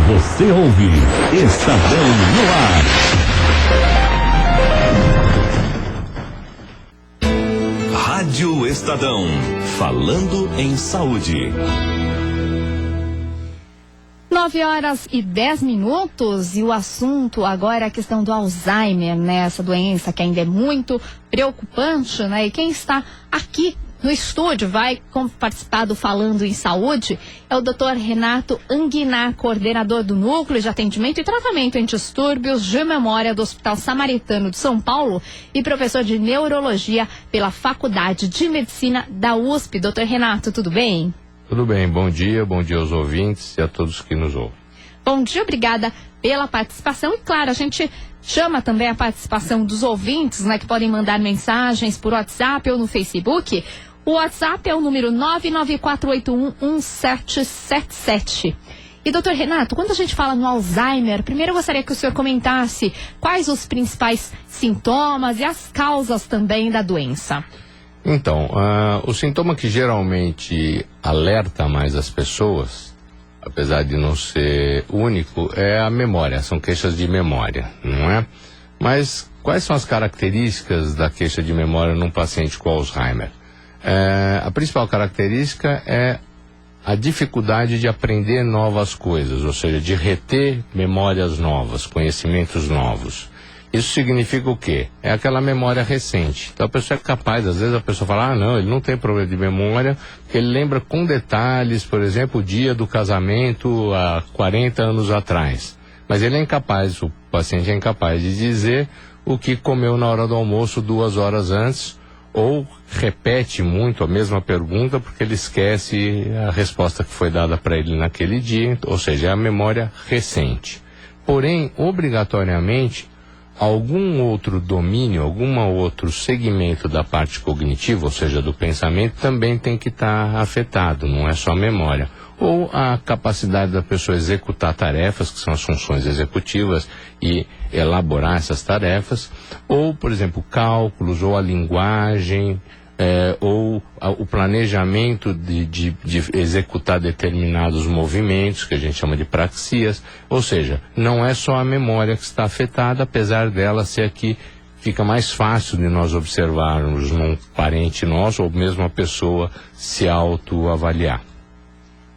Você ouve Estadão no ar. Rádio Estadão. Falando em saúde. 9h10 e o assunto agora é a questão do Alzheimer, né? Essa doença que ainda é muito preocupante, né? E quem está aqui no estúdio vai participar do Falando em Saúde é o Dr. Renato Anguinar, coordenador do Núcleo de Atendimento e Tratamento em Distúrbios de Memória do Hospital Samaritano de São Paulo e professor de Neurologia pela Faculdade de Medicina da USP. Dr. Renato, tudo bem? Tudo bem, bom dia aos ouvintes e a todos que nos ouvem. Bom dia, obrigada pela participação e claro, a gente chama também a participação dos ouvintes, né, que podem mandar mensagens por WhatsApp ou no Facebook. O WhatsApp é o número 994811777. E doutor Renato, quando a gente fala no Alzheimer, primeiro eu gostaria que o senhor comentasse quais os principais sintomas e as causas também da doença. Então, o sintoma que geralmente alerta mais as pessoas, apesar de não ser único, é a memória, são queixas de memória, não é? Mas quais são as características da queixa de memória num paciente com Alzheimer? A principal característica é a dificuldade de aprender novas coisas, ou seja, de reter memórias novas, conhecimentos novos. Isso significa o quê? É aquela memória recente. Então a pessoa é capaz, às vezes a pessoa fala, não, ele não tem problema de memória, porque ele lembra com detalhes, por exemplo, o dia do casamento há 40 anos atrás. Mas ele é incapaz, o paciente é incapaz de dizer o que comeu na hora do almoço 2 horas antes, ou repete muito a mesma pergunta porque ele esquece a resposta que foi dada para ele naquele dia, ou seja, é a memória recente. Porém, obrigatoriamente, algum outro domínio, algum outro segmento da parte cognitiva, ou seja, do pensamento, também tem que estar afetado, não é só a memória. Ou a capacidade da pessoa executar tarefas, que são as funções executivas, e elaborar essas tarefas, ou, por exemplo, cálculos, ou a linguagem, ou o planejamento de executar determinados movimentos, que a gente chama de praxias. Ou seja, não é só a memória que está afetada, apesar dela ser a que fica mais fácil de nós observarmos num parente nosso, ou mesmo a pessoa se autoavaliar.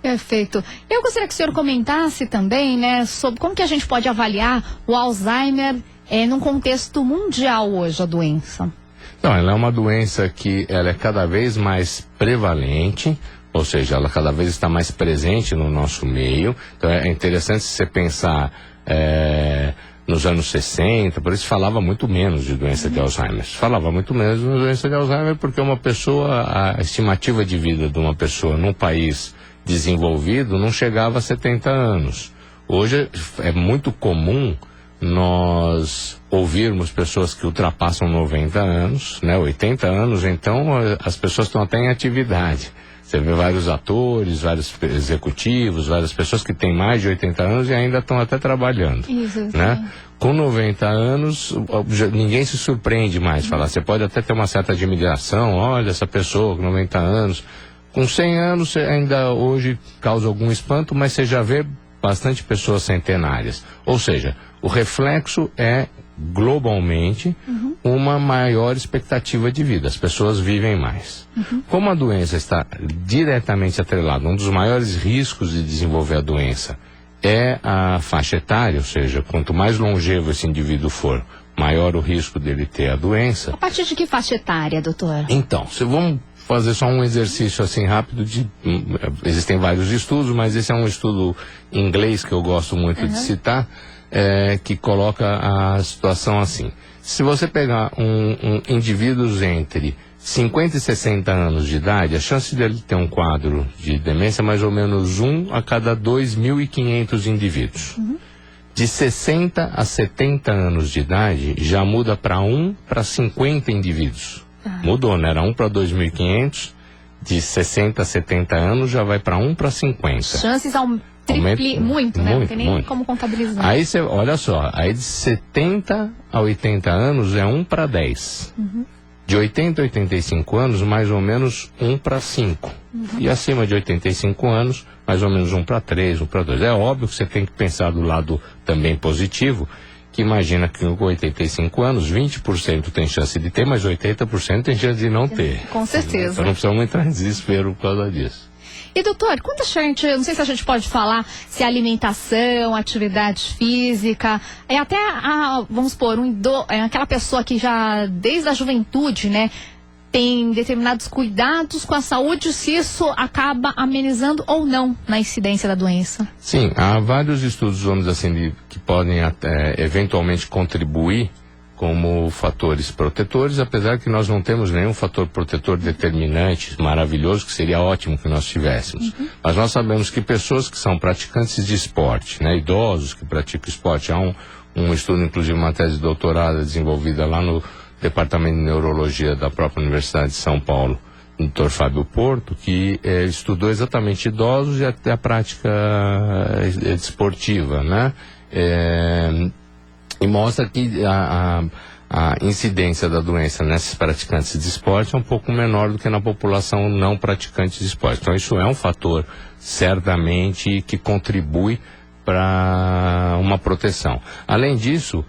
Perfeito. Eu gostaria que o senhor comentasse também, né, sobre como que a gente pode avaliar o Alzheimer num contexto mundial hoje, a doença. Não, ela é uma doença que ela é cada vez mais prevalente, ou seja, ela cada vez está mais presente no nosso meio. Então é interessante você pensar nos anos 60, por isso falava muito menos de doença de Alzheimer. Falava muito menos de doença de Alzheimer porque a estimativa de vida de uma pessoa num país desenvolvido não chegava a 70 anos. Hoje é muito comum nós ouvirmos pessoas que ultrapassam 90 anos, né, 80 anos, então as pessoas estão até em atividade. Você vê vários atores, vários executivos, várias pessoas que têm mais de 80 anos e ainda estão até trabalhando. Isso, né? Com 90 anos, ninguém se surpreende mais. Falar, você pode até ter uma certa admiração, olha essa pessoa com 90 anos. Com 100 anos, você ainda hoje causa algum espanto, mas você já vê bastante pessoas centenárias. Ou seja, o reflexo é, globalmente, uma maior expectativa de vida. As pessoas vivem mais. Como a doença está diretamente atrelada, um dos maiores riscos de desenvolver a doença é a faixa etária, ou seja, quanto mais longevo esse indivíduo for, maior o risco dele ter a doença. A partir de que faixa etária, doutor? Então, vamos fazer só um exercício assim rápido existem vários estudos, mas esse é um estudo inglês que eu gosto muito de citar, que coloca a situação assim. Se você pegar indivíduos entre 50 e 60 anos de idade, a chance dele ter um quadro de demência é mais ou menos 1 a cada 2.500 indivíduos. De 60 a 70 anos de idade, já muda para 1 para 50 indivíduos. Mudou, né? Era 1 para 2.500, de 60 a 70 anos já vai para 1 para 50. Chances muito, né? Não tem nem como contabilizar. Aí você, olha só, aí de 70 a 80 anos é 1 para 10. De 80 a 85 anos, mais ou menos 1 para 5. E acima de 85 anos, mais ou menos 1 para 3, 1 para 2. É óbvio que você tem que pensar do lado também positivo, que imagina que com 85 anos, 20% tem chance de ter, mas 80% tem chance de não ter. Com certeza. Então não precisamos entrar em desespero por causa disso. E doutor, quando a gente, não sei se a gente pode falar se alimentação, atividade física, até vamos supor, aquela pessoa que já desde a juventude, né, tem determinados cuidados com a saúde, se isso acaba amenizando ou não na incidência da doença? Sim, há vários estudos, vamos dizer assim, que podem até, eventualmente contribuir como fatores protetores, apesar que nós não temos nenhum fator protetor determinante, maravilhoso, que seria ótimo que nós tivéssemos. Mas nós sabemos que pessoas que são praticantes de esporte, né, idosos que praticam esporte, há um estudo, inclusive uma tese de doutorado desenvolvida lá no Departamento de Neurologia da própria Universidade de São Paulo, o Dr. Fábio Porto, que estudou exatamente idosos e até a prática esportiva, né? E mostra que a incidência da doença nesses praticantes de esporte é um pouco menor do que na população não praticante de esporte. Então isso é um fator certamente que para uma proteção. Além disso,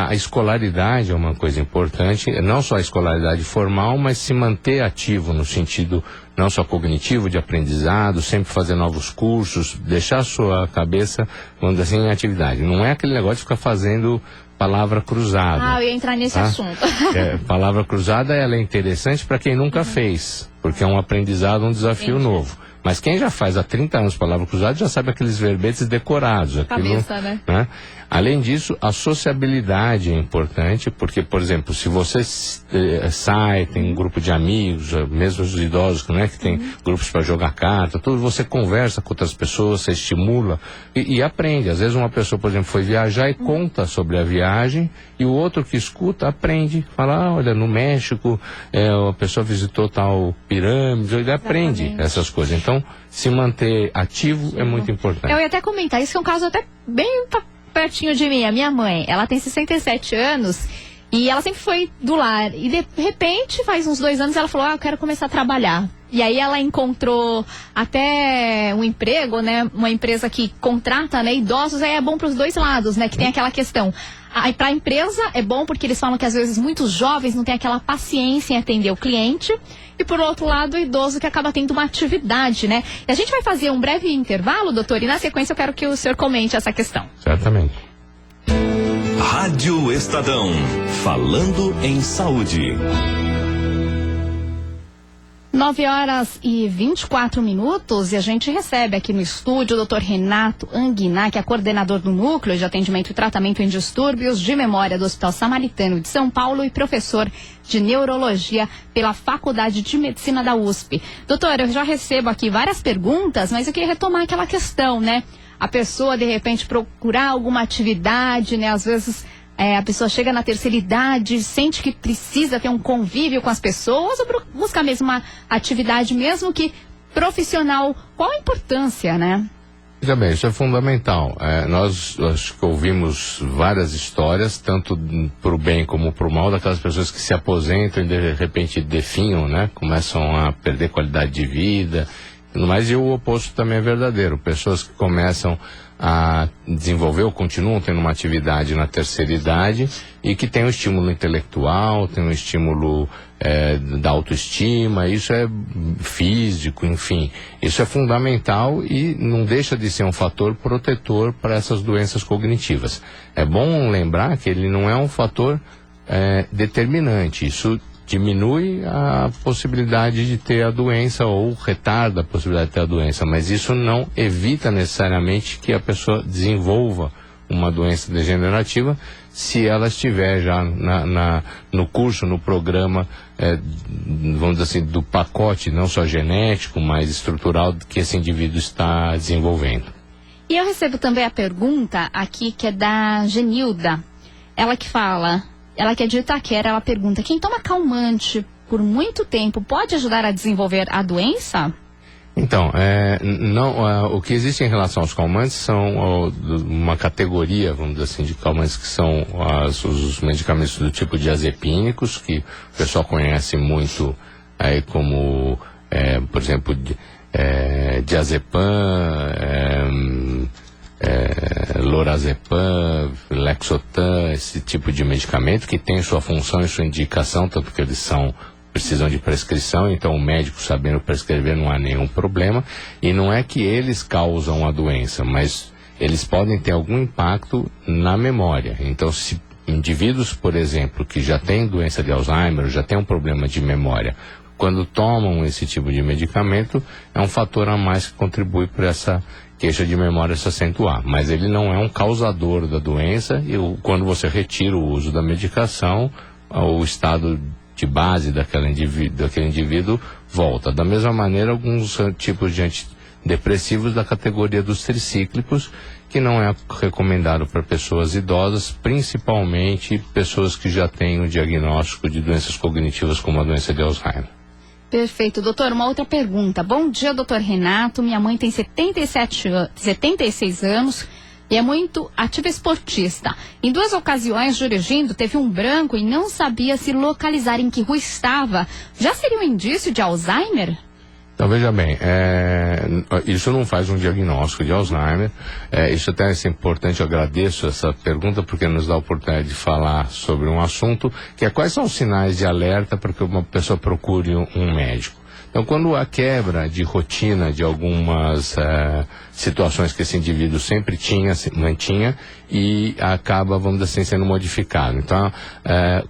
a escolaridade é uma coisa importante, não só a escolaridade formal, mas se manter ativo no sentido não só cognitivo, de aprendizado, sempre fazer novos cursos, deixar a sua cabeça, vamos dizer assim, em atividade. Não é aquele negócio de ficar fazendo palavra cruzada. Eu ia entrar nesse assunto. Palavra cruzada, ela é interessante para quem nunca fez, porque é um aprendizado, um desafio novo. Mas quem já faz há 30 anos palavra cruzada já sabe aqueles verbetes decorados. Cabeça, né? Além disso, a sociabilidade é importante, porque, por exemplo, se você sai, tem um grupo de amigos, mesmo os idosos, né, que tem grupos para jogar carta, tudo, você conversa com outras pessoas, você estimula e aprende. Às vezes uma pessoa, por exemplo, foi viajar e conta sobre a viagem, e o outro que escuta aprende, fala, olha, no México a pessoa visitou tal pirâmide, ele aprende essas coisas. Então, se manter ativo é muito importante. Eu ia até comentar, isso é um caso até bem pertinho de mim. A minha mãe, ela tem 67 anos e ela sempre foi do lar. E de repente, faz uns 2 anos, ela falou, eu quero começar a trabalhar. E aí ela encontrou até um emprego, né? Uma empresa que contrata, né, idosos, aí é bom para os dois lados, né? Que tem aquela questão. Aí para a empresa é bom porque eles falam que às vezes muitos jovens não têm aquela paciência em atender o cliente. E por outro lado, o idoso que acaba tendo uma atividade, né? E a gente vai fazer um breve intervalo, doutor, e na sequência eu quero que o senhor comente essa questão. Certamente. Rádio Estadão, falando em saúde. 9h24 e a gente recebe aqui no estúdio o Dr. Renato Anguiná, que é coordenador do Núcleo de Atendimento e Tratamento em Distúrbios de Memória do Hospital Samaritano de São Paulo e professor de Neurologia pela Faculdade de Medicina da USP. Doutor, eu já recebo aqui várias perguntas, mas eu queria retomar aquela questão, né? A pessoa, de repente, procurar alguma atividade, né? Às vezes a pessoa chega na terceira idade, sente que precisa ter um convívio com as pessoas ou buscar mesmo uma atividade, mesmo que profissional. Qual a importância, né? Veja bem, isso é fundamental. Nós acho que ouvimos várias histórias, tanto para o bem como para o mal, daquelas pessoas que se aposentam e de repente definham, né? Começam a perder qualidade de vida. Mas e o oposto também é verdadeiro. Pessoas que começam a desenvolver ou continuam tendo uma atividade na terceira idade e que tem um estímulo intelectual, tem um estímulo da autoestima, isso é físico, enfim. Isso é fundamental e não deixa de ser um fator protetor para essas doenças cognitivas. É bom lembrar que ele não é um fator determinante. Isso diminui a possibilidade de ter a doença ou retarda a possibilidade de ter a doença, mas isso não evita necessariamente que a pessoa desenvolva uma doença degenerativa se ela estiver já no curso, no programa, vamos dizer assim, do pacote não só genético, mas estrutural que esse indivíduo está desenvolvendo. E eu recebo também a pergunta aqui que é da Genilda, ela que fala... Ela que é de Itaquera, ela pergunta, quem toma calmante por muito tempo pode ajudar a desenvolver a doença? Então, o que existe em relação aos calmantes são uma categoria, vamos dizer assim, de calmantes que são os medicamentos do tipo diazepínicos, que o pessoal conhece muito aí como, por exemplo, diazepam, lorazepam, lexotan, esse tipo de medicamento que tem sua função e sua indicação, tanto que eles precisam de prescrição, então o médico sabendo prescrever não há nenhum problema, e não é que eles causam a doença, mas eles podem ter algum impacto na memória. Então, se indivíduos, por exemplo, que já têm doença de Alzheimer, já têm um problema de memória, quando tomam esse tipo de medicamento, é um fator a mais que contribui para essa queixa de memória se acentuar, mas ele não é um causador da doença, e quando você retira o uso da medicação, o estado de base daquele indivíduo volta. Da mesma maneira, alguns tipos de antidepressivos da categoria dos tricíclicos, que não é recomendado para pessoas idosas, principalmente pessoas que já têm o diagnóstico de doenças cognitivas como a doença de Alzheimer. Perfeito. Doutor, uma outra pergunta. Bom dia, doutor Renato. Minha mãe tem 76 anos e é muito ativa esportista. Em 2 ocasiões, dirigindo, teve um branco e não sabia se localizar em que rua estava. Já seria um indício de Alzheimer? Então, veja bem, isso não faz um diagnóstico de Alzheimer. Isso até é importante, eu agradeço essa pergunta, porque nos dá a oportunidade de falar sobre um assunto, que é quais são os sinais de alerta para que uma pessoa procure um médico. Então, quando há quebra de rotina de algumas situações que esse indivíduo sempre mantinha e acaba, vamos dizer assim, sendo modificado. Então,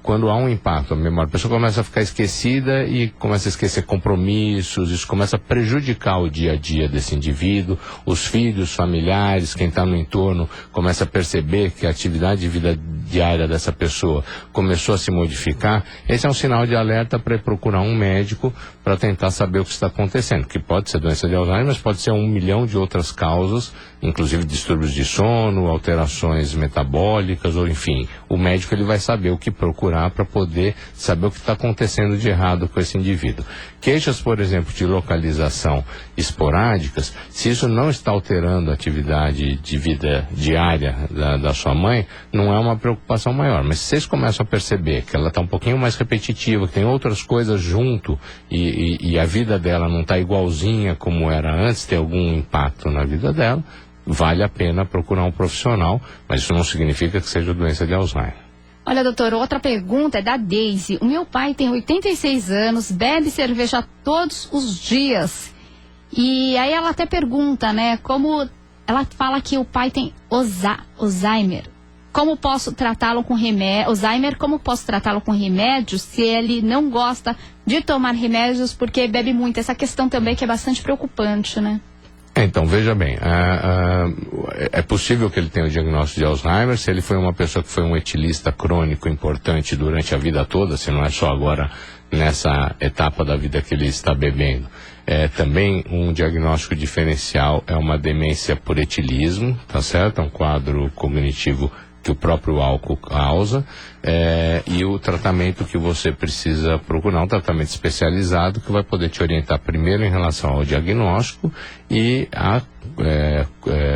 quando há um impacto na memória, a pessoa começa a ficar esquecida e começa a esquecer compromissos, isso começa a prejudicar o dia a dia desse indivíduo, os filhos, familiares, quem está no entorno, começa a perceber que a atividade de vida diária dessa pessoa começou a se modificar. Esse é um sinal de alerta para procurar um médico para tentar saber o que está acontecendo, que pode ser doença de Alzheimer, mas pode ser 1 milhão de outras causas, inclusive distúrbios de sono, alterações metabólicas, ou enfim, o médico ele vai saber o que procurar para poder saber o que está acontecendo de errado com esse indivíduo. Queixas, por exemplo, de localização esporádicas, se isso não está alterando a atividade de vida diária da sua mãe, não é uma preocupação maior. Mas se vocês começam a perceber que ela está um pouquinho mais repetitiva, que tem outras coisas junto e a vida dela não está igualzinha como era antes, tem algum impacto na vida dela, vale a pena procurar um profissional, mas isso não significa que seja doença de Alzheimer. Olha, doutor, outra pergunta é da Daisy. O meu pai tem 86 anos, bebe cerveja todos os dias. E aí ela até pergunta, né, como ela fala que o pai tem Alzheimer. Como posso tratá-lo com remédio? Alzheimer, como posso tratá-lo com remédios se ele não gosta de tomar remédios porque bebe muito? Essa questão também que é bastante preocupante, né? Então, veja bem, é possível que ele tenha o diagnóstico de Alzheimer, se ele foi uma pessoa que foi um etilista crônico importante durante a vida toda, se não é só agora nessa etapa da vida que ele está bebendo. Também um diagnóstico diferencial é uma demência por etilismo, tá certo? É um quadro cognitivo que o próprio álcool causa, e o tratamento que você precisa procurar, um tratamento especializado que vai poder te orientar primeiro em relação ao diagnóstico e a,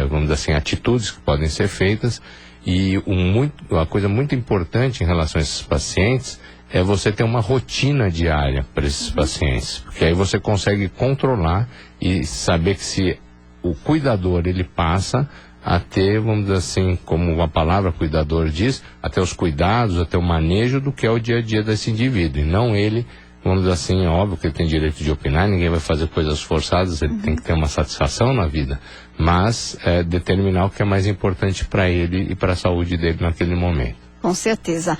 vamos dizer assim, atitudes que podem ser feitas. E uma coisa muito importante em relação a esses pacientes é você ter uma rotina diária para esses pacientes, porque aí você consegue controlar e saber que se o cuidador ele passa a ter, vamos dizer assim, como a palavra cuidador diz, até os cuidados, até o manejo do que é o dia a dia desse indivíduo, e não ele, vamos dizer assim, é óbvio que ele tem direito de opinar, ninguém vai fazer coisas forçadas, ele tem que ter uma satisfação na vida, mas determinar o que é mais importante para ele e para a saúde dele naquele momento. Com certeza.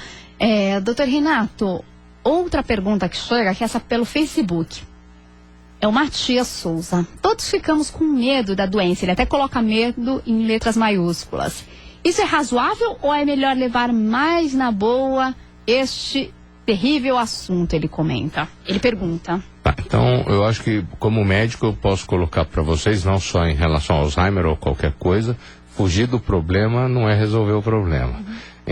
Doutor Renato, outra pergunta que chega, que é essa pelo Facebook. É o Matias Souza. Todos ficamos com medo da doença. Ele até coloca medo em letras maiúsculas. Isso é razoável ou é melhor levar mais na boa este terrível assunto? Ele comenta. Ele pergunta. Então, eu acho que como médico eu posso colocar para vocês, não só em relação ao Alzheimer ou qualquer coisa, fugir do problema não é resolver o problema.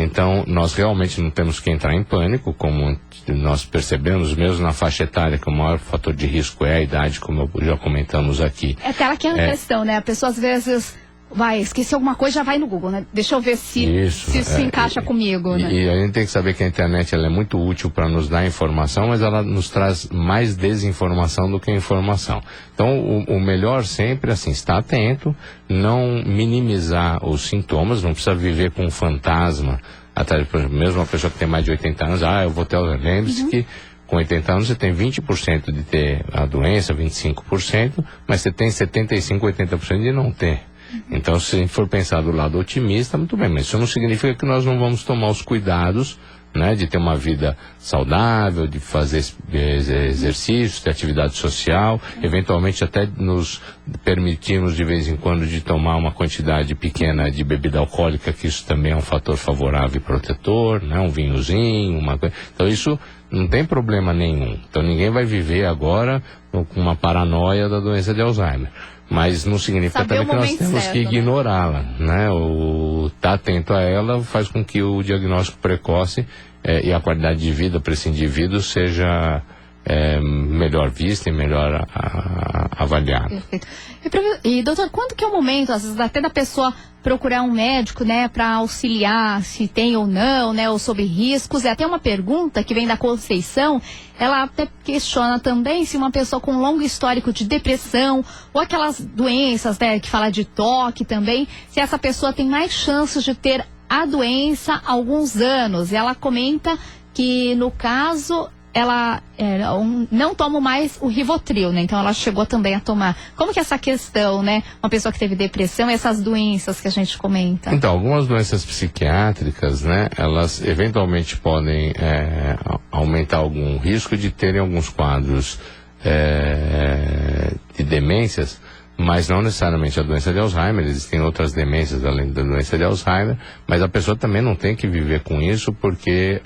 Então, nós realmente não temos que entrar em pânico, como nós percebemos, mesmo na faixa etária, que o maior fator de risco é a idade, como já comentamos aqui. É aquela que é a questão, né? A pessoa às vezes vai esquecer alguma coisa, já vai no Google, né? Deixa eu ver se isso encaixa comigo, né? E a gente tem que saber que a internet ela é muito útil para nos dar informação, mas ela nos traz mais desinformação do que informação. Então, o melhor sempre, assim, estar atento, não minimizar os sintomas, não precisa viver com um fantasma. Até, por exemplo, mesmo uma pessoa que tem mais de 80 anos, eu vou ter... Lembre-se que com 80 anos você tem 20% de ter a doença, 25%, mas você tem 75%, 80% de não ter. Então, se for pensar do lado otimista, muito bem, mas isso não significa que nós não vamos tomar os cuidados, né, de ter uma vida saudável, de fazer exercícios, de atividade social, eventualmente até nos permitirmos de vez em quando de tomar uma quantidade pequena de bebida alcoólica, que isso também é um fator favorável e protetor, né, um vinhozinho, uma coisa. Então isso não tem problema nenhum. Então ninguém vai viver agora com uma paranoia da doença de Alzheimer. Mas não significa também que nós temos que ignorá-la, né? O estar atento a ela faz com que o diagnóstico precoce e a qualidade de vida para esse indivíduo seja melhor vista e melhor avaliada. Perfeito. E doutor, quando que é o momento, às vezes até da pessoa procurar um médico, né, para auxiliar se tem ou não, né, ou sobre riscos? É até uma pergunta que vem da Conceição, ela até questiona também se uma pessoa com longo histórico de depressão ou aquelas doenças, né, que fala de toque também, se essa pessoa tem mais chances de ter a doença há alguns anos. E ela comenta que no caso ela não toma mais o Rivotril, né? Então ela chegou também a tomar. Como que é essa questão, né? Uma pessoa que teve depressão e essas doenças que a gente comenta. Então, algumas doenças psiquiátricas, né? Elas eventualmente podem aumentar algum risco de terem alguns quadros de demências, mas não necessariamente a doença de Alzheimer. Existem outras demências além da doença de Alzheimer, mas a pessoa também não tem que viver com isso, porque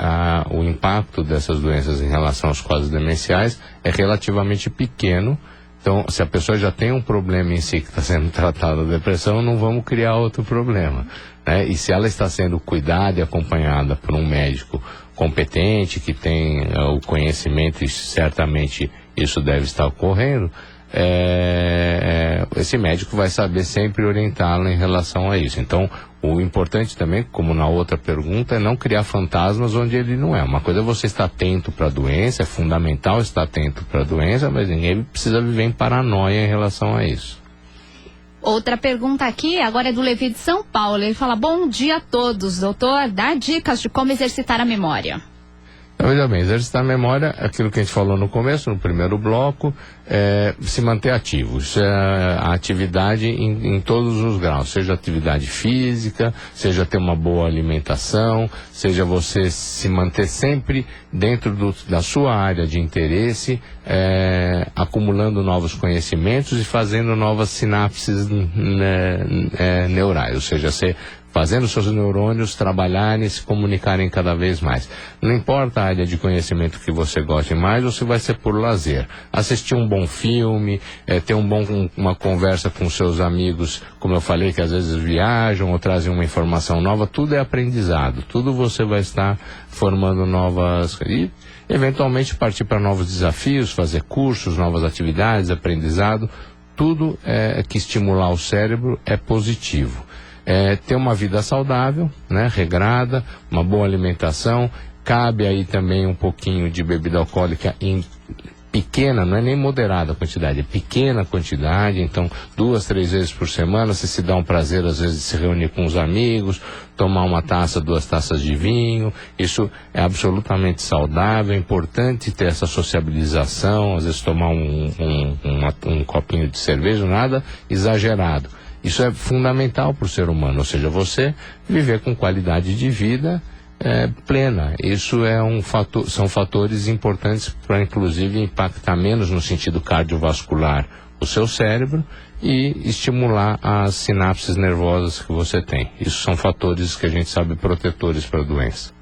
o impacto dessas doenças em relação aos quadros demenciais é relativamente pequeno. Então, se a pessoa já tem um problema em si que está sendo tratado, a depressão, não vamos criar outro problema, né? E se ela está sendo cuidada e acompanhada por um médico competente, que tem o conhecimento, e certamente isso deve estar ocorrendo, esse médico vai saber sempre orientá-lo em relação a isso. Então, o importante também, como na outra pergunta, é não criar fantasmas onde ele não é. Uma coisa é você estar atento para a doença, é fundamental estar atento para a doença, mas ninguém precisa viver em paranoia em relação a isso. Outra pergunta aqui, agora é do Levi de São Paulo. Ele fala: bom dia a todos, doutor, dá dicas de como exercitar a memória. Veja bem, exercitar a memória, aquilo que a gente falou no começo, no primeiro bloco, se manter ativo. Isso é a atividade em todos os graus, seja atividade física, seja ter uma boa alimentação, seja você se manter sempre dentro da sua área de interesse, acumulando novos conhecimentos e fazendo novas sinapses neurais, ou seja, fazendo seus neurônios trabalharem e se comunicarem cada vez mais. Não importa a área de conhecimento que você goste mais, ou se vai ser por lazer. Assistir um bom filme, ter uma conversa com seus amigos, como eu falei, que às vezes viajam ou trazem uma informação nova, tudo é aprendizado. Tudo você vai estar formando novas... E, eventualmente, partir para novos desafios, fazer cursos, novas atividades, aprendizado. Tudo que estimular o cérebro é positivo. Ter uma vida saudável, né, regrada, uma boa alimentação. Cabe aí também um pouquinho de bebida alcoólica em pequena, não é nem moderada a quantidade, é pequena quantidade. Então 2, 3 vezes por semana você se dá um prazer às vezes de se reunir com os amigos, tomar uma taça, 2 taças de vinho. Isso é absolutamente saudável. É importante ter essa sociabilização, às vezes tomar um copinho de cerveja, nada exagerado. Isso é fundamental para o ser humano, ou seja, você viver com qualidade de vida plena. Isso são fatores importantes para, inclusive, impactar menos no sentido cardiovascular o seu cérebro e estimular as sinapses nervosas que você tem. Isso são fatores que a gente sabe protetores para a doença.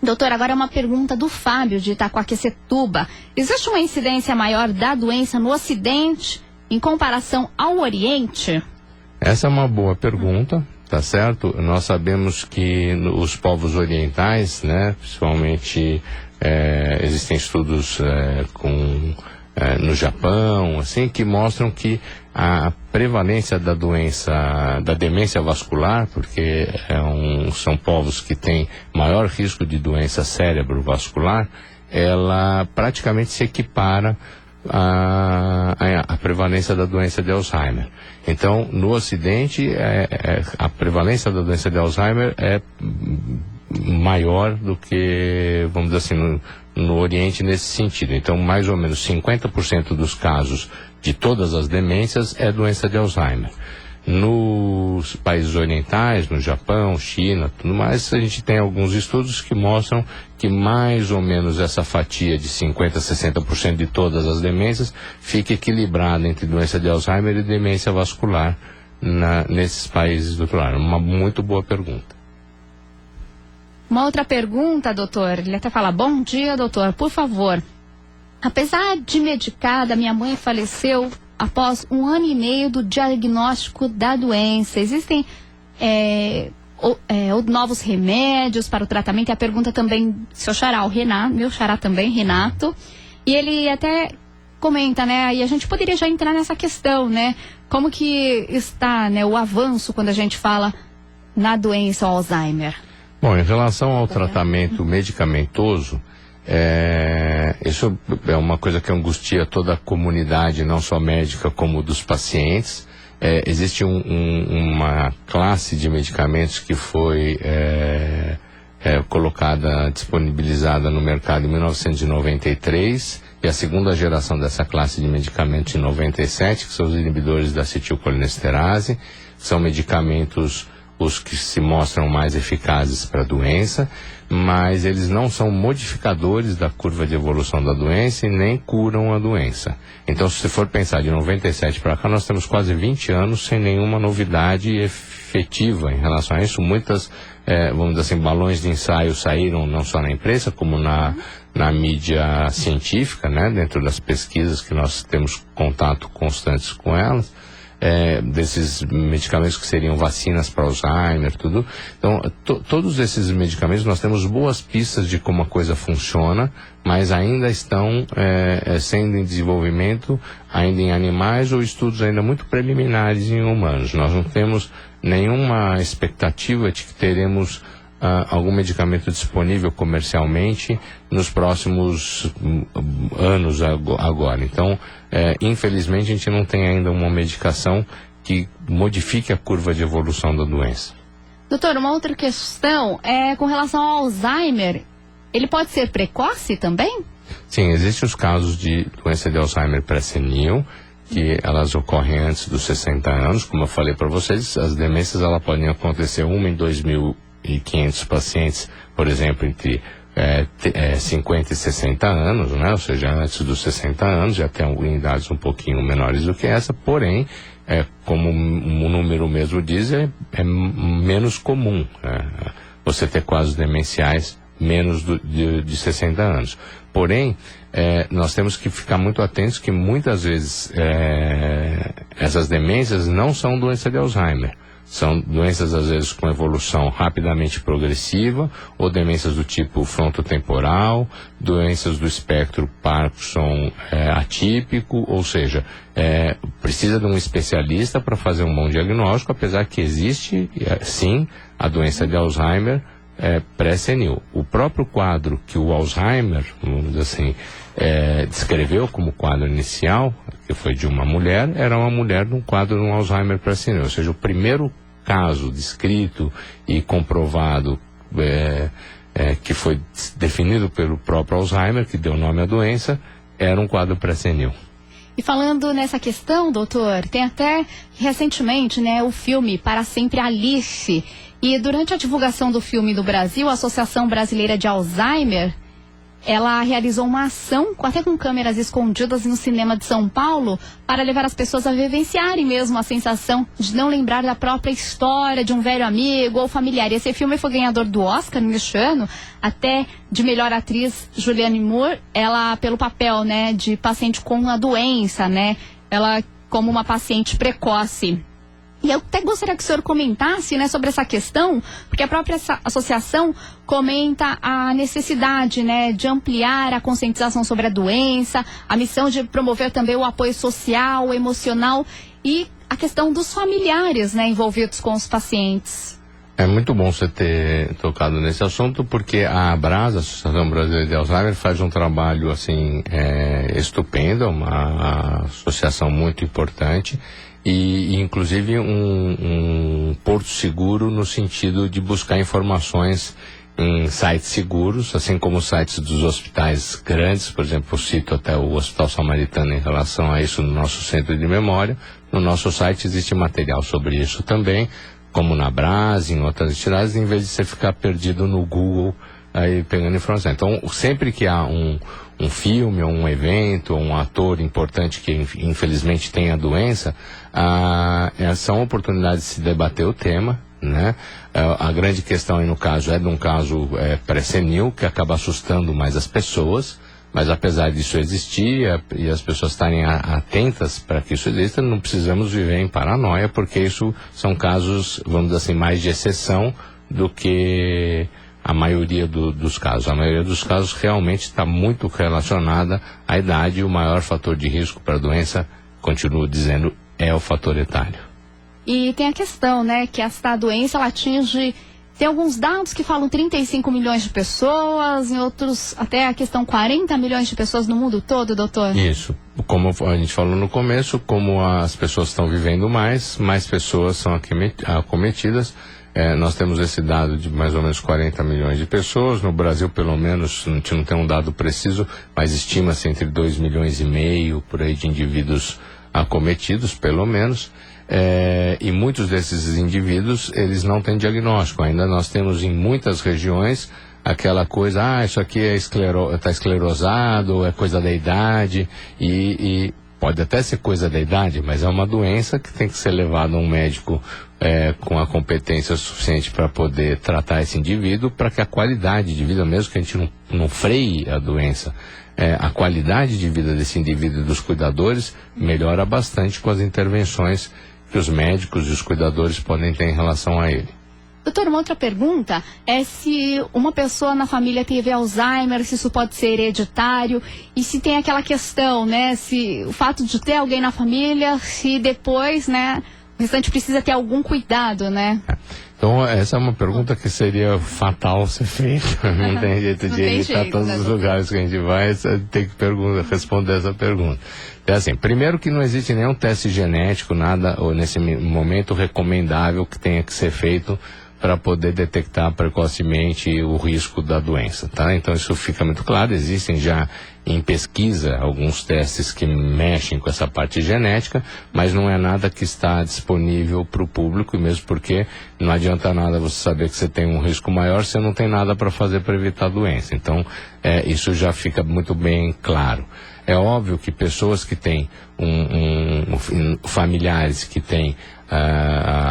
Doutor, agora é uma pergunta do Fábio de Itaquaquecetuba. Existe uma incidência maior da doença no Ocidente em comparação ao Oriente? Essa é uma boa pergunta, tá certo? Nós sabemos que os povos orientais, né, principalmente existem estudos no Japão, assim, que mostram que a prevalência da doença, da demência vascular, porque são povos que têm maior risco de doença cerebrovascular, ela praticamente se equipara à prevalência da doença de Alzheimer. Então, no Ocidente, a prevalência da doença de Alzheimer é maior do que, vamos dizer assim, no Oriente nesse sentido. Então, mais ou menos 50% dos casos de todas as demências é doença de Alzheimer. Nos países orientais, no Japão, China, tudo mais, a gente tem alguns estudos que mostram que mais ou menos essa fatia de 50% a 60% de todas as demências fica equilibrada entre doença de Alzheimer e demência vascular nesses países do outro lado. Uma muito boa pergunta. Uma outra pergunta, doutor. Ele até fala: bom dia, doutor, por favor. Apesar de medicada, minha mãe faleceu após 1 ano e meio do diagnóstico da doença. Existem novos remédios para o tratamento? E a pergunta também, seu xará, o Renato, meu xará também, Renato. E ele até comenta, né, e a gente poderia já entrar nessa questão, né, como que está, né, o avanço quando a gente fala na doença Alzheimer? Bom, em relação ao tratamento medicamentoso, isso é uma coisa que angustia toda a comunidade, não só médica como dos pacientes. Existe uma classe de medicamentos que foi colocada, disponibilizada no mercado em 1993, e a segunda geração dessa classe de medicamentos em 97, que são os inibidores da acetilcolinesterase. São medicamentos os que se mostram mais eficazes para a doença, mas eles não são modificadores da curva de evolução da doença e nem curam a doença. Então, se você for pensar de 97 para cá, nós temos quase 20 anos sem nenhuma novidade efetiva em relação a isso. Muitas, vamos dizer assim, balões de ensaio saíram não só na imprensa, como na mídia científica, né, dentro das pesquisas que nós temos contato constantes com elas. Desses medicamentos que seriam vacinas para Alzheimer, tudo. Então, todos esses medicamentos, nós temos boas pistas de como a coisa funciona, mas ainda estão sendo em desenvolvimento, ainda em animais, ou estudos ainda muito preliminares em humanos. Nós não temos nenhuma expectativa de que teremos algum medicamento disponível comercialmente nos próximos anos agora. Então, infelizmente, a gente não tem ainda uma medicação que modifique a curva de evolução da doença. Doutor, uma outra questão é com relação ao Alzheimer. Ele pode ser precoce também? Sim, existem os casos de doença de Alzheimer pré-senil, que elas ocorrem antes dos 60 anos. Como eu falei para vocês, as demências elas podem acontecer uma em 2.500 pacientes, por exemplo, entre 50 e 60 anos, né? Ou seja, antes dos 60 anos, já tem idades um pouquinho menores do que essa, porém, como o número mesmo diz, é menos comum, né? Você ter quadros demenciais menos de 60 anos. Porém, nós temos que ficar muito atentos que muitas vezes essas demências não são doença de Alzheimer. São doenças, às vezes, com evolução rapidamente progressiva, ou demências do tipo frontotemporal, doenças do espectro Parkinson atípico, ou seja, precisa de um especialista para fazer um bom diagnóstico, apesar que existe, sim, a doença de Alzheimer pré-senil. O próprio quadro que o Alzheimer, vamos dizer assim, descreveu como quadro inicial, que foi de uma mulher, era uma mulher num quadro de um Alzheimer pré-senil. Ou seja, o primeiro caso descrito e comprovado, que foi definido pelo próprio Alzheimer, que deu nome à doença, era um quadro pré-senil. E falando nessa questão, doutor, tem até recentemente, né, o filme Para Sempre Alice. E durante a divulgação do filme no Brasil, a Associação Brasileira de Alzheimer, ela realizou uma ação, até com câmeras escondidas no cinema de São Paulo, para levar as pessoas a vivenciarem mesmo a sensação de não lembrar da própria história de um velho amigo ou familiar. E esse filme foi ganhador do Oscar neste ano, até de melhor atriz, Julianne Moore, ela pelo papel, né, de paciente com a doença, né, ela como uma paciente precoce. E eu até gostaria que o senhor comentasse, né, sobre essa questão, porque a própria associação comenta a necessidade, né, de ampliar a conscientização sobre a doença, a missão de promover também o apoio social, emocional e a questão dos familiares, né, envolvidos com os pacientes. É muito bom você ter tocado nesse assunto, porque a ABRAS, a Associação Brasileira de Alzheimer, faz um trabalho assim estupendo, uma associação muito importante e inclusive um porto seguro no sentido de buscar informações em sites seguros, assim como os sites dos hospitais grandes. Por exemplo, eu cito até o Hospital Samaritano em relação a isso no nosso centro de memória. No nosso site existe material sobre isso também, como na Brás, em outras entidades, em vez de você ficar perdido no Google aí pegando informação. Então, sempre que há um filme, ou um evento, ou um ator importante que infelizmente tem a doença, são oportunidades de se debater o tema, né? A grande questão aí no caso é de um caso pré-senil, que acaba assustando mais as pessoas. Mas apesar disso existir e as pessoas estarem atentas para que isso exista, não precisamos viver em paranoia, porque isso são casos, vamos dizer assim, mais de exceção do que a maioria dos casos. A maioria dos casos realmente está muito relacionada à idade, e o maior fator de risco para a doença, continuo dizendo, é o fator etário. E tem a questão, né, que esta doença ela atinge... Tem alguns dados que falam 35 milhões de pessoas, em outros até a questão 40 milhões de pessoas no mundo todo, doutor? Isso. Como a gente falou no começo, como as pessoas estão vivendo mais pessoas são acometidas. Nós temos esse dado de mais ou menos 40 milhões de pessoas. No Brasil, pelo menos, a gente não tem um dado preciso, mas estima-se entre 2 milhões e meio por aí de indivíduos acometidos, pelo menos. E muitos desses indivíduos, eles não têm diagnóstico. Ainda nós temos em muitas regiões aquela coisa, isso aqui está esclerosado, é coisa da idade, e pode até ser coisa da idade, mas é uma doença que tem que ser levada a um médico com a competência suficiente para poder tratar esse indivíduo, para que a qualidade de vida, mesmo que a gente não freie a doença, a qualidade de vida desse indivíduo e dos cuidadores melhora bastante com as intervenções que os médicos e os cuidadores podem ter em relação a ele. Doutor, uma outra pergunta é se uma pessoa na família teve Alzheimer, se isso pode ser hereditário, e se tem aquela questão, né, se o fato de ter alguém na família, se depois, né, o restante precisa ter algum cuidado, né? Então, essa é uma pergunta que seria fatal ser feita. Não tem jeito de evitar todos os lugares que a gente vai, tem que responder essa pergunta. É assim, primeiro que não existe nenhum teste genético, nada, ou nesse momento recomendável que tenha que ser feito para poder detectar precocemente o risco da doença, tá? Então isso fica muito claro. Existem já em pesquisa alguns testes que mexem com essa parte genética, mas não é nada que está disponível para o público, e mesmo porque não adianta nada você saber que você tem um risco maior se você não tem nada para fazer para evitar a doença. Então isso já fica muito bem claro. É óbvio que pessoas que têm familiares que têm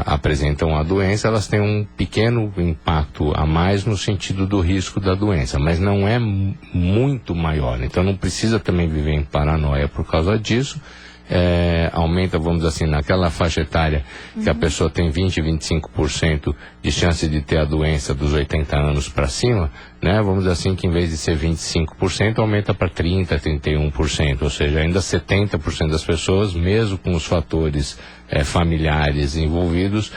apresentam a doença, elas têm um pequeno impacto a mais no sentido do risco da doença, mas não é muito maior. Então não precisa também viver em paranoia por causa disso. Aumenta, vamos dizer assim, naquela faixa etária que a pessoa tem 20, 25% de chance de ter a doença dos 80 anos para cima, né? Vamos dizer assim que em vez de ser 25%, aumenta para 30%, 31%, ou seja, ainda 70% das pessoas, mesmo com os fatores familiares envolvidos,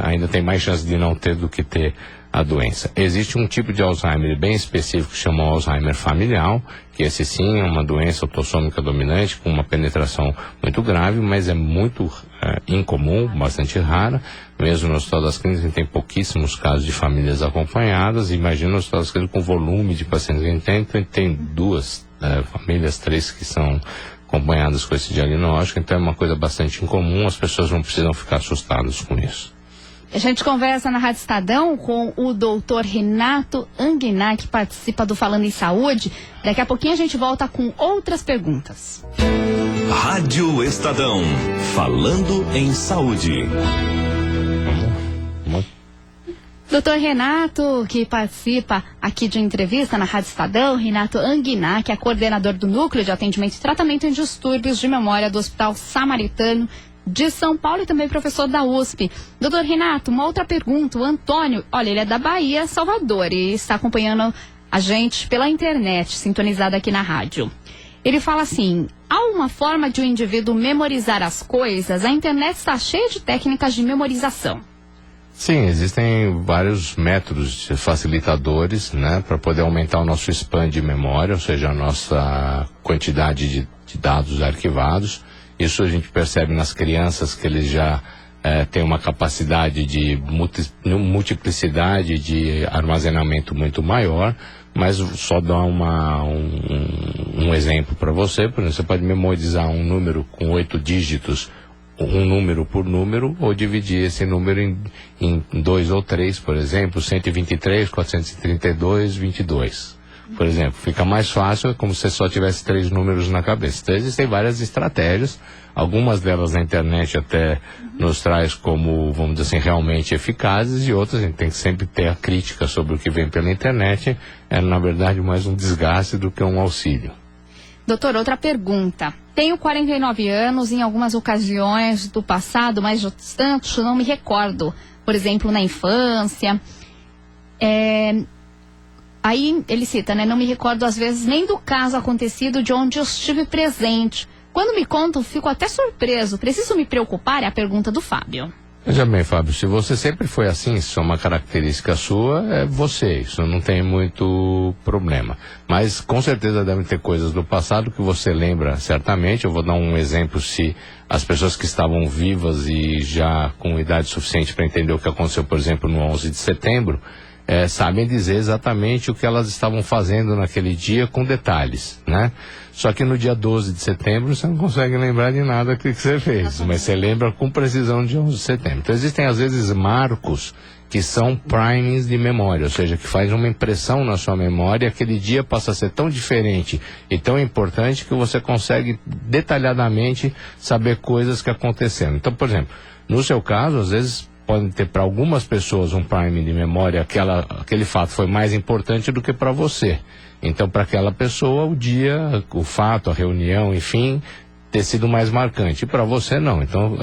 ainda tem mais chance de não ter do que ter a doença. Existe um tipo de Alzheimer bem específico que chama Alzheimer familiar, que esse sim é uma doença autossômica dominante com uma penetração muito grave, mas é muito incomum, bastante rara. Mesmo no Hospital das Clínicas a gente tem pouquíssimos casos de famílias acompanhadas. Imagina no Hospital das Clínicas com o volume de pacientes que a gente tem 2 famílias, 3 que são acompanhadas com esse diagnóstico, então é uma coisa bastante incomum, as pessoas não precisam ficar assustadas com isso. A gente conversa na Rádio Estadão com o doutor Renato Anguiná, que participa do Falando em Saúde. Daqui a pouquinho a gente volta com outras perguntas. Rádio Estadão, Falando em Saúde. Doutor Renato, que participa aqui de entrevista na Rádio Estadão, Renato Anguiná, que é coordenador do Núcleo de Atendimento e Tratamento em Distúrbios de Memória do Hospital Samaritano de São Paulo e também professor da USP. Doutor Renato, uma outra pergunta. O Antônio, olha, ele é da Bahia, Salvador, e está acompanhando a gente pela internet, sintonizado aqui na rádio. Ele fala assim: há uma forma de o indivíduo memorizar as coisas? A internet está cheia de técnicas de memorização. Sim, existem vários métodos facilitadores, né, para poder aumentar o nosso span de memória, ou seja, a nossa quantidade de dados arquivados. Isso a gente percebe nas crianças, que eles já têm uma capacidade de multiplicidade de armazenamento muito maior. Mas só dar um exemplo para você. Por exemplo, você pode memorizar um número com 8 dígitos, um número por número, ou dividir esse número em 2 ou 3, por exemplo, 123, 432, 22. Por exemplo, fica mais fácil, é como se você só tivesse 3 números na cabeça. Então existem várias estratégias, algumas delas na internet até nos traz como, vamos dizer assim, realmente eficazes, e outras a gente tem que sempre ter a crítica sobre o que vem pela internet. É, na verdade, mais um desgaste do que um auxílio. Doutor, outra pergunta. Tenho 49 anos, em algumas ocasiões do passado, mais distante, não me recordo. Por exemplo, na infância. Aí ele cita, né? Não me recordo às vezes nem do caso acontecido de onde eu estive presente. Quando me contam, fico até surpreso. Preciso me preocupar? É a pergunta do Fábio. Veja bem, Fábio, se você sempre foi assim, se é uma característica sua, é você, isso não tem muito problema. Mas com certeza devem ter coisas do passado que você lembra certamente. Eu vou dar um exemplo: se as pessoas que estavam vivas e já com idade suficiente para entender o que aconteceu, por exemplo, no 11 de setembro, sabem dizer exatamente o que elas estavam fazendo naquele dia com detalhes, né? Só que no dia 12 de setembro você não consegue lembrar de nada que você fez, mas você lembra com precisão de 11 de setembro. Então existem às vezes marcos que são primings de memória, ou seja, que faz uma impressão na sua memória, e aquele dia passa a ser tão diferente e tão importante que você consegue detalhadamente saber coisas que aconteceram. Então, por exemplo, no seu caso, às vezes pode ter para algumas pessoas um priming de memória, aquele fato foi mais importante do que para você. Então, para aquela pessoa, o dia, o fato, a reunião, enfim, ter sido mais marcante. E para você, não. Então,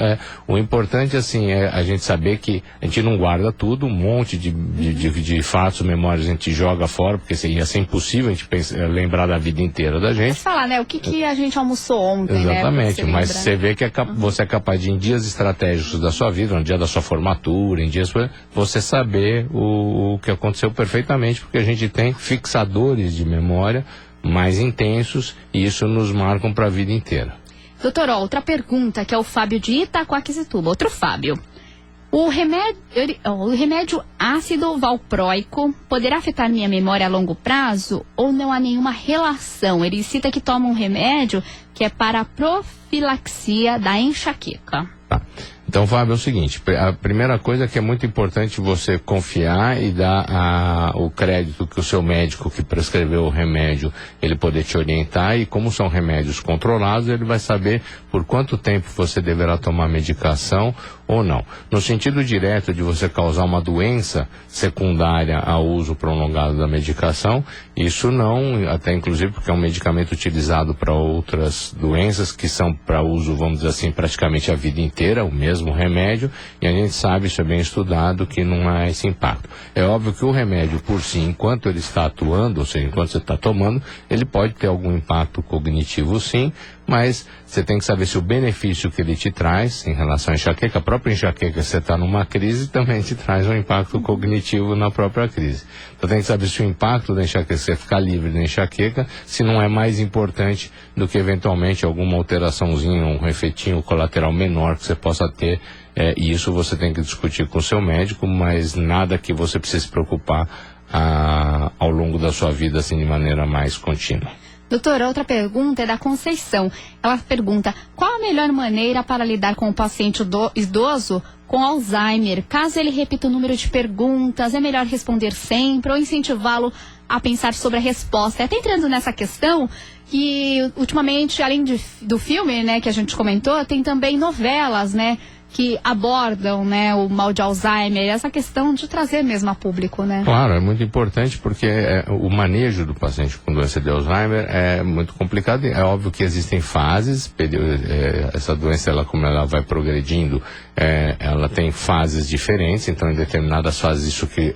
o importante, assim, é a gente saber que a gente não guarda tudo, um monte de fatos, memórias a gente joga fora, porque ia ser impossível a gente lembrar da vida inteira da gente. Vamos falar, né? O que a gente almoçou ontem, exatamente, né? mas você vê que você é capaz de, em dias estratégicos da sua vida, no dia da sua formatura, em dias, você saber o que aconteceu perfeitamente, porque a gente tem fixadores de memória mais intensos, e isso nos marcam para a vida inteira. Doutor, outra pergunta, que é o Fábio de Itaquaquecetuba. Outro Fábio. O remédio ácido valproico poderá afetar minha memória a longo prazo ou não há nenhuma relação? Ele cita que toma um remédio que é para a profilaxia da enxaqueca. Tá. Então, Fábio, é o seguinte: a primeira coisa é que é muito importante você confiar e dar o crédito que o seu médico que prescreveu o remédio, ele poder te orientar, e como são remédios controlados, ele vai saber por quanto tempo você deverá tomar medicação ou não. No sentido direto de você causar uma doença secundária ao uso prolongado da medicação, isso não, até inclusive porque é um medicamento utilizado para outras doenças que são para uso, vamos dizer assim, praticamente a vida inteira, o mesmo remédio, e a gente sabe, isso é bem estudado, que não há esse impacto. É óbvio que o remédio por si, enquanto ele está atuando, ou seja, enquanto você está tomando, ele pode ter algum impacto cognitivo, sim, mas você tem que saber se o benefício que ele te traz em relação à enxaqueca, a própria enxaqueca, se você está numa crise, também te traz um impacto cognitivo na própria crise. Então tem que saber se o impacto da enxaqueca, você ficar livre da enxaqueca, se não é mais importante do que eventualmente alguma alteraçãozinha, um efeitinho colateral menor que você possa ter. E isso você tem que discutir com o seu médico, mas nada que você precise se preocupar ao longo da sua vida, assim, de maneira mais contínua. Doutora, outra pergunta é da Conceição. Ela pergunta: qual a melhor maneira para lidar com o paciente idoso com Alzheimer? Caso ele repita o número de perguntas, é melhor responder sempre ou incentivá-lo a pensar sobre a resposta? Até entrando nessa questão, que ultimamente, além do filme, né, que a gente comentou, tem também novelas, né, que abordam, né, o mal de Alzheimer, essa questão de trazer mesmo a público, né? Claro, é muito importante porque o manejo do paciente com doença de Alzheimer é muito complicado. É óbvio que existem fases, essa doença, como ela vai progredindo, ela tem fases diferentes, então em determinadas fases isso que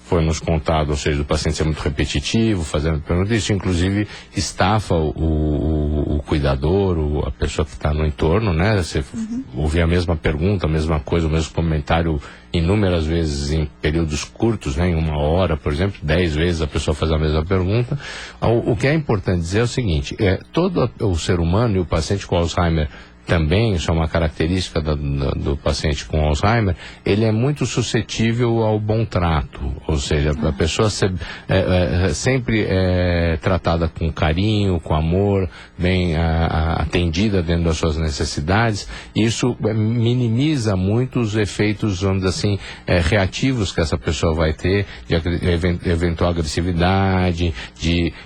foi nos contado, ou seja, o paciente ser muito repetitivo, fazendo perguntas, isso inclusive estafa o cuidador, a pessoa que está no entorno, né? Você ouvir a mesma pergunta, a mesma coisa, o mesmo comentário inúmeras vezes em períodos curtos, né? Em 1 hora, por exemplo, 10 vezes a pessoa faz a mesma pergunta. O que é importante dizer é o seguinte, todo o ser humano e o paciente com Alzheimer também, isso é uma característica do paciente com Alzheimer, ele é muito suscetível ao bom trato, ou seja, a pessoa sempre é tratada com carinho, com amor, bem atendida dentro das suas necessidades, e isso minimiza muito os efeitos, vamos dizer assim, reativos que essa pessoa vai ter, de eventual agressividade,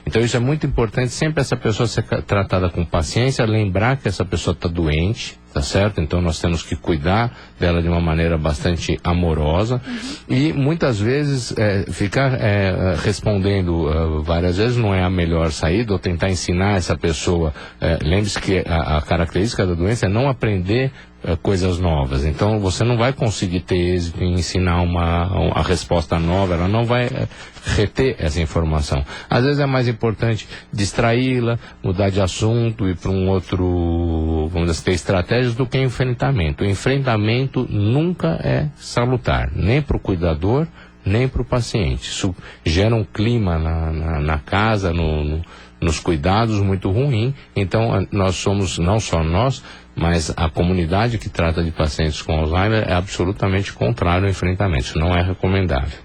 então isso é muito importante, sempre essa pessoa ser tratada com paciência, lembrar que essa pessoa está doente, tá certo? Então nós temos que cuidar dela de uma maneira bastante amorosa e muitas vezes ficar respondendo várias vezes não é a melhor saída, ou tentar ensinar essa pessoa, lembre-se que a característica da doença é não aprender coisas novas, então você não vai conseguir ter êxito em ensinar a resposta nova, ela não vai reter essa informação. Às vezes é mais importante distraí-la, mudar de assunto, ir para um outro, vamos dizer, ter estratégias do que enfrentamento. O enfrentamento nunca é salutar, nem para o cuidador, nem para o paciente. Isso gera um clima na casa, nos cuidados muito ruim, então nós somos, não só nós, mas a comunidade que trata de pacientes com Alzheimer é absolutamente contrário ao enfrentamento, isso não é recomendável.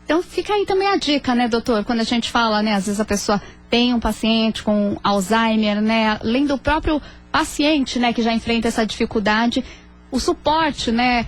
Então fica aí também a dica, né, doutor, quando a gente fala, né, às vezes a pessoa tem um paciente com Alzheimer, né, além do próprio paciente, né, que já enfrenta essa dificuldade, o suporte, né,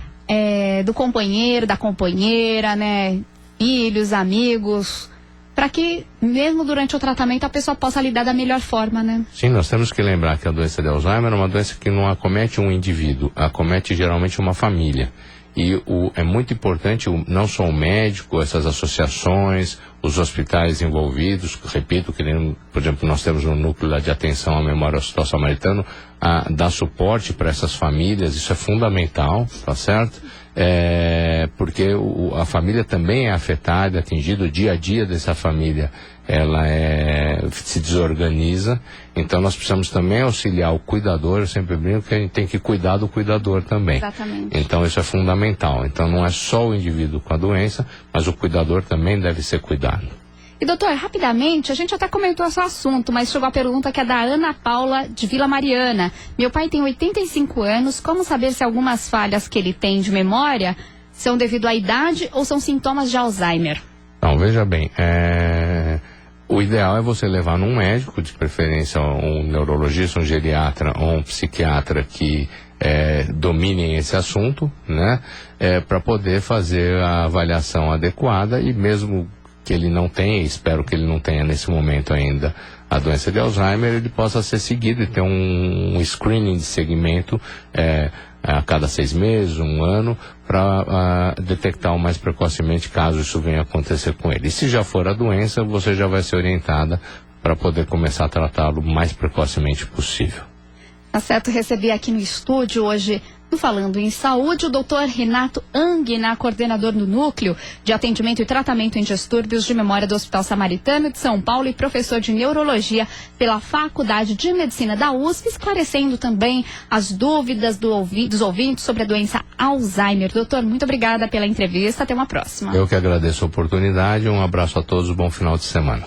do companheiro, da companheira, né, filhos, amigos, para que mesmo durante o tratamento a pessoa possa lidar da melhor forma, né? Sim, nós temos que lembrar que a doença de Alzheimer é uma doença que não acomete um indivíduo, acomete geralmente uma família. E é muito importante, não só o médico, essas associações, os hospitais envolvidos, repito, que nem, por exemplo, nós temos um núcleo lá de atenção à memória ao Hospital Samaritano, a dar suporte para essas famílias, isso é fundamental, tá certo? Porque a família também é afetada, atingida, o dia a dia dessa família, ela se desorganiza, então nós precisamos também auxiliar o cuidador, eu sempre brinco que a gente tem que cuidar do cuidador também. Exatamente. Então isso é fundamental, então não é só o indivíduo com a doença, mas o cuidador também deve ser cuidado. E doutor, rapidamente, a gente até comentou esse assunto, mas chegou a pergunta que é da Ana Paula de Vila Mariana. Meu pai tem 85 anos, como saber se algumas falhas que ele tem de memória são devido à idade ou são sintomas de Alzheimer? Então, veja bem, o ideal é você levar num médico, de preferência um neurologista, um geriatra ou um psiquiatra que dominem esse assunto, né, para poder fazer a avaliação adequada e mesmo que ele não tenha, espero que ele não tenha nesse momento ainda a doença de Alzheimer, ele possa ser seguido e ter um screening de segmento a cada 6 meses, 1 ano, para detectar o mais precocemente caso isso venha acontecer com ele. E se já for a doença, você já vai ser orientada para poder começar a tratá-lo o mais precocemente possível. Tá certo, recebi aqui no estúdio hoje, no Falando em Saúde, o doutor Renato Angina, coordenador do Núcleo de Atendimento e Tratamento em Distúrbios de Memória do Hospital Samaritano de São Paulo e professor de Neurologia pela Faculdade de Medicina da USP, esclarecendo também as dúvidas dos ouvintes sobre a doença Alzheimer. Doutor, muito obrigada pela entrevista, até uma próxima. Eu que agradeço a oportunidade, um abraço a todos, bom final de semana.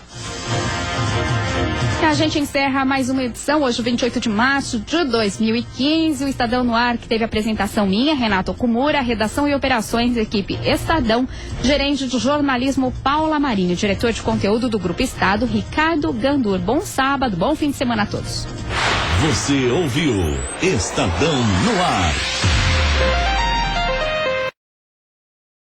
A gente encerra mais uma edição, hoje 28 de março de 2015, o Estadão no Ar, que teve apresentação minha, Renato Okumura, redação e operações, equipe Estadão, gerente de jornalismo Paula Marinho, diretor de conteúdo do Grupo Estado, Ricardo Gandur. Bom sábado, bom fim de semana a todos. Você ouviu Estadão no Ar.